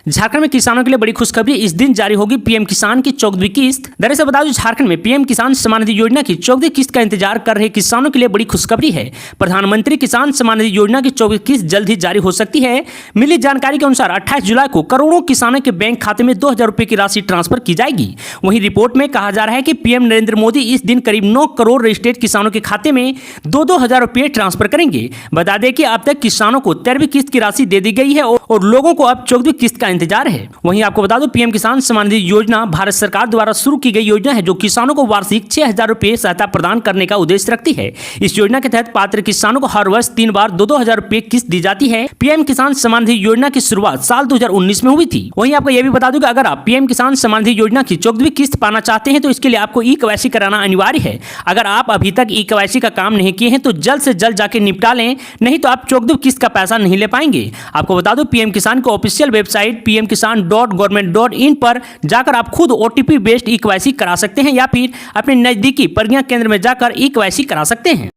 झारखंड में किसानों के लिए बड़ी खुशखबरी, इस दिन जारी होगी पीएम किसान की 14वीं किस्त। दरअसल बता दूं, झारखंड में पीएम किसान सम्मान निधि योजना की 14वीं किस्त का इंतजार कर रहे किसानों के लिए बड़ी खुशखबरी है। प्रधानमंत्री किसान सम्मान निधि योजना की 14वीं किस्त जल्द ही जारी हो सकती है। मिली जानकारी के अनुसार 28 जुलाई को करोड़ों किसानों के बैंक खाते में 2,000 रुपए की राशि ट्रांसफर की जाएगी। वहीं रिपोर्ट में कहा जा रहा है कि पीएम नरेंद्र मोदी इस दिन करीब 9 करोड़ रजिस्ट्रेड किसानों के खाते में 2-2 हजार रुपए ट्रांसफर करेंगे। बता दें कि अब तक किसानों को 13वीं किस्त की राशि दे दी गई है और लोगों को अब 14वीं किस्त का इंतजार है। वहीं आपको बता दो, पीएम किसान सम्मान निधि योजना भारत सरकार द्वारा शुरू की गई योजना है जो किसानों को वार्षिक 6,000 रुपए सहायता प्रदान करने का उद्देश्य रखती है। इस योजना के तहत पात्र किसानों को हर वर्ष 3 बार 2-2 हजार रुपए किस्त दी जाती है। पीएम किसान सम्मान निधि योजना की शुरुआत साल 2019 में हुई थी। वहीं आपको यह भी बता दूं कि अगर आप पीएम किसान सम्मान निधि योजना की 14वीं किस्त पाना चाहते हैं तो इसके लिए आपको ई-केवाईसी कराना अनिवार्य है। अगर आप अभी तक ई-केवाईसी का काम नहीं किए हैं तो जल्द से जल्द जाके निपटा लें, नहीं तो आप 14वीं किस्त का पैसा नहीं ले पाएंगे। आपको बता दो, पीएम किसान को ऑफिशियल वेबसाइट pmkisan.government.in पर जाकर आप खुद ओटीपी बेस्ड ई-केवाईसी करा सकते हैं या फिर अपने नजदीकी प्रज्ञा केंद्र में जाकर ई-केवाईसी करा सकते हैं।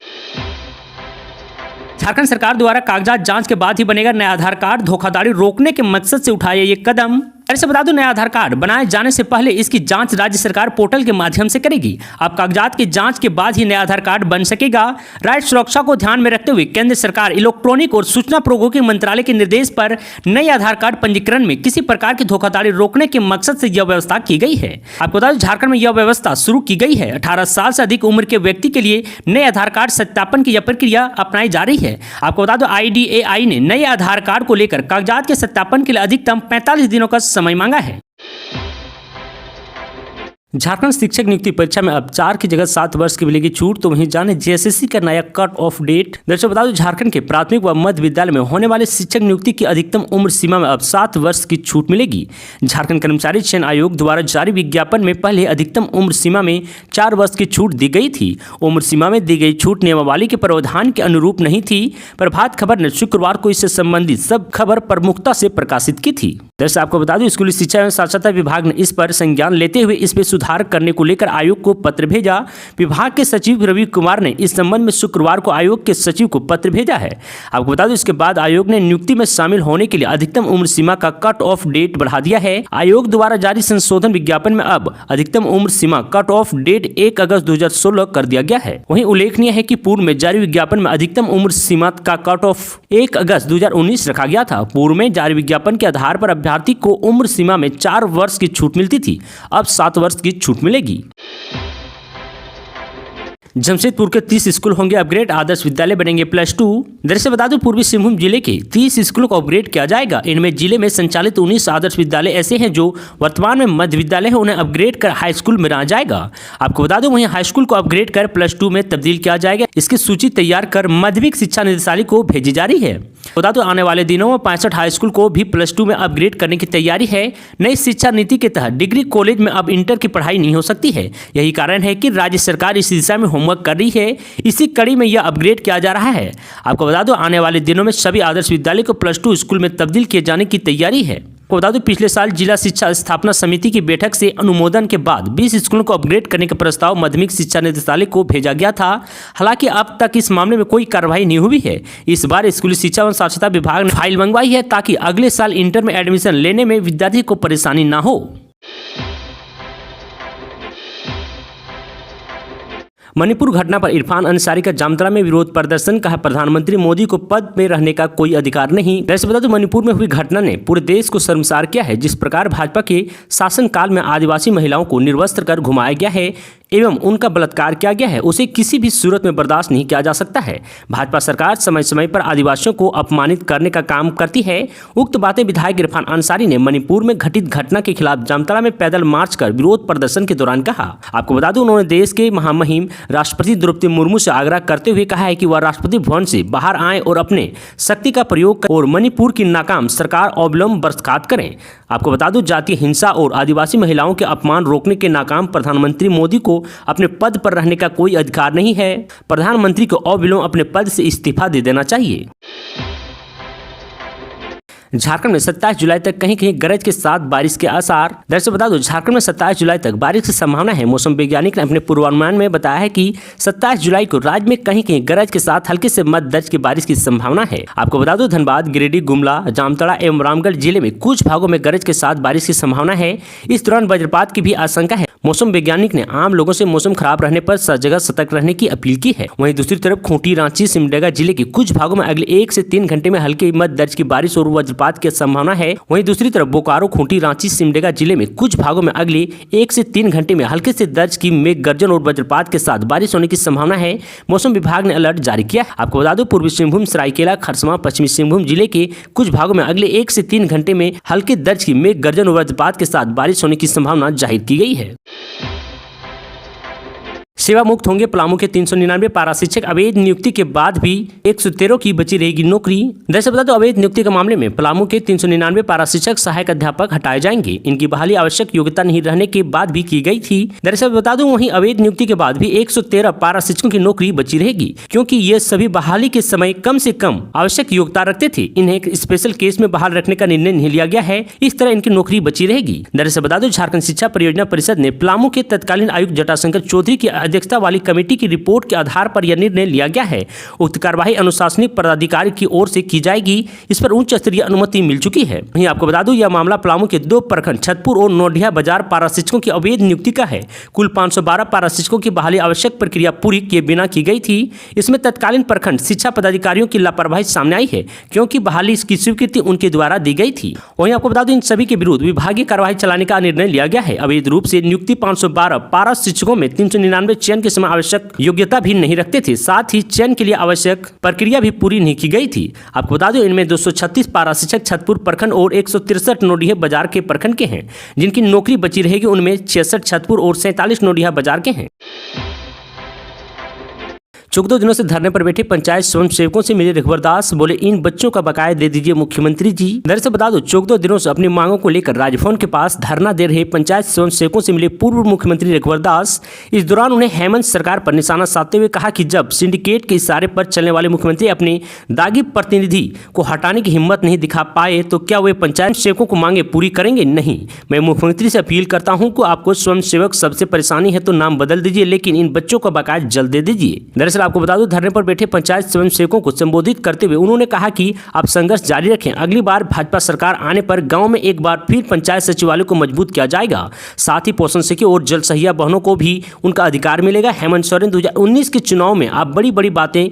झारखंड सरकार द्वारा कागजात जांच के बाद ही बनेगा नया आधार कार्ड, धोखाधड़ी रोकने के मकसद से उठाया ये कदम। ऐसे बता दूं, नया आधार कार्ड बनाए जाने से पहले इसकी जांच राज्य सरकार पोर्टल के माध्यम से करेगी। अब कागजात की जांच के बाद ही नया आधार कार्ड बन सकेगा। राइट सुरक्षा को ध्यान में रखते हुए केंद्र सरकार इलेक्ट्रॉनिक और सूचना प्रौद्योगिकी मंत्रालय के निर्देश पर नए आधार कार्ड पंजीकरण में किसी प्रकार की धोखाधड़ी रोकने के मकसद से यह व्यवस्था की गई है। आपको बता दें, झारखंड में यह व्यवस्था शुरू की गई है। 18 साल से अधिक उम्र के व्यक्ति के लिए नए आधार कार्ड सत्यापन की यह प्रक्रिया अपनाई जा रही है। आपको बता दो, IDAI ने नए आधार कार्ड को लेकर कागजात के सत्यापन के लिए अधिकतम 45 दिनों का समय मांगा है। झारखंड शिक्षक नियुक्ति परीक्षा में अब 4 की जगह 7 वर्ष की मिलेगी छूट। तो वहीं जाने JSSC का नया कट ऑफ डेट। दरअसल बता दो, झारखंड के प्राथमिक व मध्य विद्यालय में होने वाले शिक्षक नियुक्ति की अधिकतम उम्र सीमा में अब 7 वर्ष की छूट मिलेगी। झारखंड कर्मचारी चयन आयोग द्वारा जारी विज्ञापन में पहले अधिकतम उम्र सीमा में 4 वर्ष की छूट दी गई थी। उम्र सीमा में दी गई छूट नियमावली के प्रावधान के अनुरूप नहीं थी। प्रभात खबर ने शुक्रवार को इससे संबंधित सब खबर प्रमुखता से प्रकाशित की थी। दरअसल आपको बता दूं, स्कूली शिक्षा एवं साक्षरता विभाग ने इस पर संज्ञान लेते हुए इस पर सुधार करने को लेकर आयोग को पत्र भेजा। विभाग के सचिव रवि कुमार ने इस संबंध में शुक्रवार को आयोग के सचिव को पत्र भेजा है। आपको बता दूं, इसके बाद आयोग ने नियुक्ति में शामिल होने के लिए अधिकतम उम्र सीमा का कट ऑफ डेट बढ़ा दिया है। आयोग द्वारा जारी संशोधन विज्ञापन में अब अधिकतम उम्र सीमा कट ऑफ डेट 1 अगस्त 2016 कर दिया गया है। वहीं उल्लेखनीय है कि पूर्व में जारी विज्ञापन में अधिकतम उम्र सीमा का कट ऑफ 1 अगस्त 2019 रखा गया था। पूर्व में जारी विज्ञापन के आधार पर अभ्यर्थी को उम्र सीमा में 4 वर्ष की छूट मिलती थी, अब 7 वर्ष की छूट मिलेगी। जमशेदपुर के 30 स्कूल होंगे अपग्रेड, आदर्श विद्यालय बनेंगे +2। दरअसल बता दूं, पूर्वी सिंहभूम जिले के 30 स्कूलों को अपग्रेड किया जाएगा। इनमें जिले में संचालित 19 आदर्श विद्यालय ऐसे हैं जो वर्तमान में मध्य विद्यालय है, उन्हें अपग्रेड कर हाई स्कूल में रहा जाएगा। आपको बता दूं, वहीं हाई स्कूल को अपग्रेड कर +2 में तब्दील किया जाएगा। इसकी सूची तैयार कर माध्यमिक शिक्षा निदेशालय को भेजी जा रही है। बता दूं, आने वाले दिनों में 65 हाई स्कूल को भी +2 में अपग्रेड करने की तैयारी है। नई शिक्षा नीति के तहत डिग्री कॉलेज में अब इंटर की पढ़ाई नहीं हो सकती है। यही कारण है कि राज्य सरकार इस दिशा में होमवर्क कर रही है। इसी कड़ी में यह अपग्रेड किया जा रहा है। आपको बता दो, आने वाले दिनों में सभी आदर्श विद्यालय को +2 स्कूल में तब्दील किए जाने की तैयारी है। आपको बता दो, पिछले साल जिला शिक्षा स्थापना समिति की बैठक से अनुमोदन के बाद 20 स्कूलों को अपग्रेड करने का प्रस्ताव माध्यमिक शिक्षा निदेशालय को भेजा गया था। हालांकि अब तक इस मामले में कोई कार्रवाई नहीं हुई है। इस बार स्कूली शिक्षा एवं साक्षरता विभाग ने फाइल मंगवाई है ताकि अगले साल इंटर में एडमिशन लेने में विद्यार्थी को परेशानी न हो। मणिपुर घटना पर इरफान अंसारी का जामताड़ा में विरोध प्रदर्शन। कहा, प्रधानमंत्री मोदी को पद में रहने का कोई अधिकार नहीं। वैसे बता दो, मणिपुर में हुई घटना ने पूरे देश को शर्मसार किया है। जिस प्रकार भाजपा के शासनकाल में आदिवासी महिलाओं को निर्वस्त्र कर घुमाया गया है एवं उनका बलात्कार किया गया है, उसे किसी भी सूरत में बर्दाश्त नहीं किया जा सकता है। भाजपा सरकार समय समय पर आदिवासियों को अपमानित करने का काम करती है। उक्त बातें विधायक इरफान अंसारी ने मणिपुर में घटित घटना के खिलाफ जामताड़ा में पैदल मार्च कर विरोध प्रदर्शन के दौरान कहा। आपको बता दूं, उन्होंने देश के महामहिम राष्ट्रपति द्रौपदी मुर्मू से आग्रह करते हुए कहा है कि वह राष्ट्रपति भवन से बाहर आएं और अपने शक्ति का प्रयोग करें और मणिपुर की नाकाम सरकार अविलंब बर्खास्त करें। आपको बता दूं, जातीय हिंसा और आदिवासी महिलाओं के अपमान रोकने के नाकाम प्रधानमंत्री मोदी को अपने पद पर रहने का कोई अधिकार नहीं है। प्रधानमंत्री को अविलंब अपने पद से इस्तीफा दे देना चाहिए। झारखंड में 27 जुलाई तक कहीं कहीं गरज के साथ बारिश के आसार। दरअसल बता दो झारखंड में 27 जुलाई तक बारिश की संभावना है। मौसम वैज्ञानिक ने अपने पूर्वानुमान में बताया है कि 27 जुलाई को राज्य में कहीं कहीं गरज के साथ हल्के से मध्य दर्ज की बारिश की संभावना है। आपको बता दो धनबाद, गिरिडीह, गुमला, जामताड़ा एवं रामगढ़ जिले में कुछ भागों में गरज के साथ बारिश की संभावना है। इस दौरान वज्रपात की भी आशंका है। मौसम वैज्ञानिक ने आम लोगों से मौसम खराब रहने पर सब जगह सतर्क रहने की अपील की है। वहीं दूसरी तरफ खूंटी, रांची, सिमडेगा जिले के कुछ भागों में अगले 1 से 3 घंटे में हल्के मध्य दर्ज की बारिश और वज्रपात की संभावना है। वहीं दूसरी तरफ बोकारो, खूंटी, रांची, सिमडेगा जिले में कुछ भागों में अगले 1 से 3 घंटे में हल्के से दर्ज की मेघ गर्जन और वज्रपात के साथ बारिश होने की संभावना है। मौसम विभाग ने अलर्ट जारी किया। आपको बता दो पूर्वी सिंहभूम, सरायकेला, खरसवां, पश्चिमी सिंहभूम जिले के कुछ भागों में अगले 1 से 3 घंटे में हल्के दर्ज की मेघ गर्जन और वज्रपात के साथ बारिश होने की संभावना जाहिर की गई है। सेवा मुक्त होंगे पलामू के 399 पारा शिक्षक। अवैध नियुक्ति के बाद भी 113 की बची रहेगी नौकरी। दरअसल बता दो अवैध नियुक्ति के मामले में पलामू के 399 पारा शिक्षक, सहायक अध्यापक हटाए जाएंगे। इनकी बहाली आवश्यक योग्यता नहीं रहने के बाद भी की गई थी। दरअसल बता दूं वहीं अवैध नियुक्ति के बाद भी 113 पारा शिक्षकों की नौकरी बची रहेगी, क्योंकि ये सभी बहाली के समय कम से कम आवश्यक योग्यता रखते थे। इन्हें एक स्पेशल केस में बहाल रखने का निर्णय नहीं लिया गया है। इस तरह इनकी नौकरी बची रहेगी। दरअसल बता दो झारखंड शिक्षा परियोजना परिषद ने पलामू के तत्कालीन आयुक्त जटाशंकर चौधरी की अध्यक्षता वाली कमेटी की रिपोर्ट के आधार पर यह निर्णय लिया गया है। उक्त कार्यवाही अनुशासनिक पदाधिकारी की ओर से की जाएगी। इस पर उच्च स्तरीय अनुमति मिल चुकी है। वहीं आपको बता दूं यह मामला पलामू के 2 प्रखंड छतपुर और नोडिया बाजार पारा शिक्षकों की अवैध नियुक्ति का है। कुल 512 पारा शिक्षकों की बहाली आवश्यक प्रक्रिया पूरी किए बिना की गई थी। इसमें तत्कालीन प्रखंड शिक्षा पदाधिकारियों की लापरवाही सामने आई है, क्योंकि बहाली की स्वीकृति उनके द्वारा दी गई थी। वहीं आपको बता दूं इन सभी के विरुद्ध विभागीय कार्यवाही चलाने का निर्णय लिया गया है। अवैध रूप से नियुक्ति 512 पारा शिक्षकों में 399 चयन के समय आवश्यक योग्यता भी नहीं रखते थे। साथ ही चयन के लिए आवश्यक प्रक्रिया भी पूरी नहीं की गई थी। आपको बता दो इनमें 236 पारा शिक्षक छतपुर प्रखंड और 163 नोडिया बाजार के प्रखंड के हैं। जिनकी नौकरी बची रहेगी उनमें 66 छतपुर और 47 नोडिया बाजार के हैं। चौक 2 दिनों से धरने पर बैठे पंचायत स्वयं सेवकों से मिले रघुवर दास, बोले इन बच्चों का बकाया दे दीजिए मुख्यमंत्री जी। दरअसल बता दो चौक 2 दिनों से अपनी मांगों को लेकर राजभवन के पास धरना दे रहे पंचायत स्वयं सेवकों से मिले पूर्व मुख्यमंत्री रघुवर दास। इस दौरान उन्हें हेमंत सरकार पर निशाना साधते हुए कहा कि जब सिंडिकेट के इशारे पर चलने वाले मुख्यमंत्री अपने दागी प्रतिनिधि को हटाने की हिम्मत नहीं दिखा पाए तो क्या वे पंचायत सेवकों को मांगे पूरी करेंगे? नहीं। मैं मुख्यमंत्री से अपील करता हूँ कि आपको स्वयं सेवक सबसे परेशानी है तो नाम बदल दीजिए, लेकिन इन बच्चों का बकाया जल्द दे दीजिए। दरअसल आपको बता दो धरने पर बैठे पंचायत स्वयं सेवकों को संबोधित करते हुए उन्होंने कहा कि आप संघर्ष जारी रखें। अगली बार भाजपा सरकार आने पर गांव में एक बार फिर पंचायत सचिवालय को मजबूत किया जाएगा। साथ ही पोषण सखी और जल सहिया बहनों को भी उनका अधिकार मिलेगा। हेमंत सोरेन 2019 के चुनाव में आप बड़ी बड़ी बातें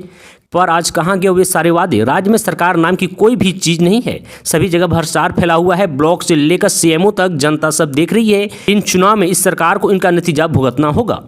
पर आज कहाँ गए वे सारे वादे? राज्य में सरकार नाम की कोई भी चीज नहीं है। सभी जगह भ्रष्टाचार फैला हुआ है। ब्लॉक से लेकर सीएमओ तक जनता सब देख रही है। इन चुनाव में इस सरकार को इनका नतीजा भुगतना होगा।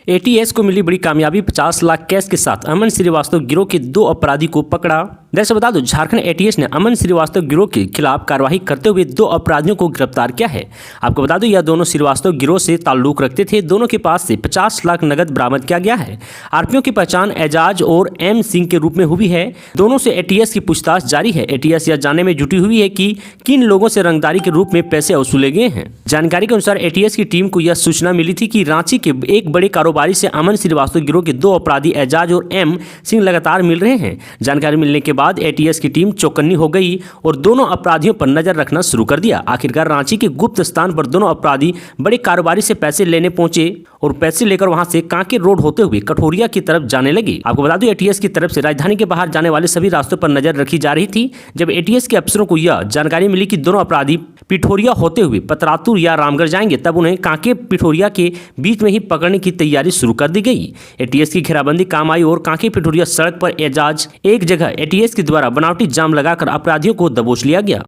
एटीएस को मिली बड़ी कामयाबी, 50 लाख कैश के साथ अमन श्रीवास्तव गिरोह के 2 अपराधी को पकड़ा। दरअसल बता दो झारखंड एटीएस ने अमन श्रीवास्तव गिरोह के खिलाफ कार्रवाई करते हुए 2 अपराधियों को गिरफ्तार किया है। आपको बता दो यह दोनों श्रीवास्तव गिरोह से ताल्लुक रखते थे। दोनों के पास से 50 लाख नगद बरामद किया गया है। आरोपियों की पहचान एजाज और एम सिंह के रूप में हुई है। दोनों से एटीएस की पूछताछ जारी है। एटीएस यह जानने में जुटी हुई है कि किन लोगों से रंगदारी के रूप में पैसे वसूले गए हैं। जानकारी के अनुसार एटीएस की टीम को यह सूचना मिली थी कि रांची के एक बड़े कारोबारी से अमन श्रीवास्तव गिरोह के 2 अपराधी एजाज और एम सिंह लगातार मिल रहे हैं। जानकारी मिलने के बाद एटीएस की टीम चौकन्नी हो गई और दोनों अपराधियों पर नजर रखना शुरू कर दिया। आखिरकार रांची के गुप्त स्थान पर दोनों अपराधी बड़े कारोबारी से पैसे लेने पहुंचे और पैसे लेकर वहां से कांके रोड होते हुए कठोरिया की तरफ जाने लगे। आपको बता दूं एटीएस की तरफ से राजधानी के बाहर जाने वाले सभी रास्तों पर नजर रखी जा रही थी। जब एटीएस के अफसरों को यह जानकारी मिली कि दोनों अपराधी पिठोरिया होते हुए पतरातुर या रामगढ़ जाएंगे, तब उन्हें कांके पिठोरिया के बीच में ही पकड़ने की तैयारी शुरू कर दी गई। एटीएस की घेराबंदी काम आई और कांके पिठोरिया सड़क पर एजाज एक जगह एटीएस के द्वारा बनावटी जाम लगाकर अपराधियों को दबोच लिया गया।